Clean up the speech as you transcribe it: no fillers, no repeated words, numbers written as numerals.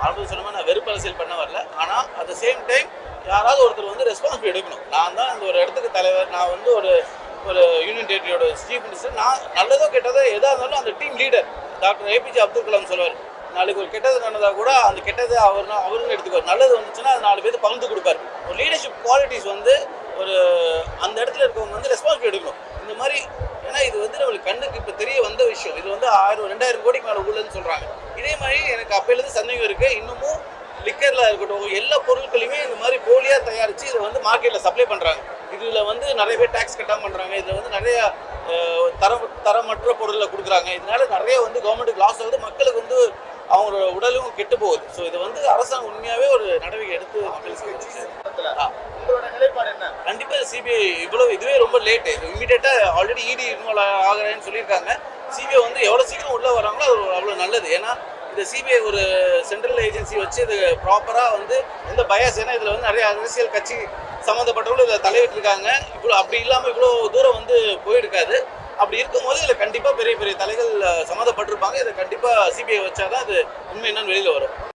ஆரம்பத்தில் சொன்ன மாதிரி நான் வெறுப்பு அரசியல் பண்ண வரல. ஆனால் அட் த சேம் டைம் யாராவது ஒருத்தர் வந்து ரெஸ்பான்சிபிலிட்டி எடுக்கணும். நான் தான் இந்த ஒரு இடத்துக்கு தலைவர், நான் வந்து ஒரு ஒரு யூனியன் டெரிட்டரியோட சீஃப் மினிஸ்டர். நான் நல்லதோ கெட்டதோ எதாக இருந்தாலும் அந்த team leader doctor APJ Abdul Kalam சொல்லுவார், நாளைக்கு ஒரு கெட்டது நடந்தால் கூட அந்த கெட்டது அவருன்னு எடுத்துக்குவார், நல்லது வந்துச்சுன்னா அது 4 பேருக்கு பகிர்ந்து கொடுப்பார். ஒரு லீடர்ஷிப் குவாலிட்டிஸ் வந்து ஒரு அந்த இடத்துல இருக்கவங்க வந்து ரெஸ்பான்சிபிலிட்டி எடுக்கணும். இந்த மாதிரி ஏன்னா இது வந்து நம்மளுக்கு கண்ணுக்கு இப்போ தெரிய வந்த விஷயம். இது வந்து 1000-2000 கோடிக்கு மேலே உள்ளதுன்னு சொல்கிறாங்க. இதே மாதிரி எனக்கு அப்போலேருந்து சந்தேகம் இருக்குது. இன்னமும் லிக்கரில் இருக்கட்டும் எல்லா பொருட்களையுமே இந்த மாதிரி போலியாக தயாரித்து இதை வந்து மார்க்கெட்டில் சப்ளை பண்ணுறாங்க. இதில் வந்து நிறைய பேர் டேக்ஸ் கட்டாமல் பண்ணுறாங்க. இதில் வந்து நிறைய தரமற்ற பொருளை கொடுக்குறாங்க. இதனால நிறைய வந்து கவர்மெண்ட்டுக்கு லாஸ் ஆகுது, மக்களுக்கு வந்து அவங்களோட உடலும் கெட்டு போகுது. ஸோ இதை வந்து அரசாங்கம் உண்மையாகவே ஒரு நடவடிக்கை எடுத்து மக்களுக்கு கண்டிப்பாக சிபிஐ இதுவே ரொம்ப லேட்டு. இமீடியட்டாக ஆல்ரெடி இடி இன்வால்வ் ஆகிறேன்னு சொல்லியிருக்காங்க. சிபிஐ வந்து எவ்வளோ சீக்கிரம் உள்ளே வராங்களோ அது அவ்வளோ நல்லது. ஏன்னா இந்த சிபிஐ ஒரு சென்ட்ரல் ஏஜென்சி வச்சு இது ப்ராப்பராக வந்து எந்த பயாஸ், ஏன்னா இதில் வந்து நிறைய அரசியல் கட்சி சம்மந்தப்பட்டவங்களும் இதில் தலையிட்டிருக்காங்க. அப்படி இல்லாமல் இவ்வளோ தூரம் வந்து போயிருக்காது. அப்படி இருக்கும்போது இதில் கண்டிப்பாக பெரிய பெரிய தலைகள் சம்மந்தப்பட்டிருப்பாங்க. இதை கண்டிப்பாக சிபிஐ வச்சாதான் அது உண்மை என்னன்னு வெளியில் வரும்.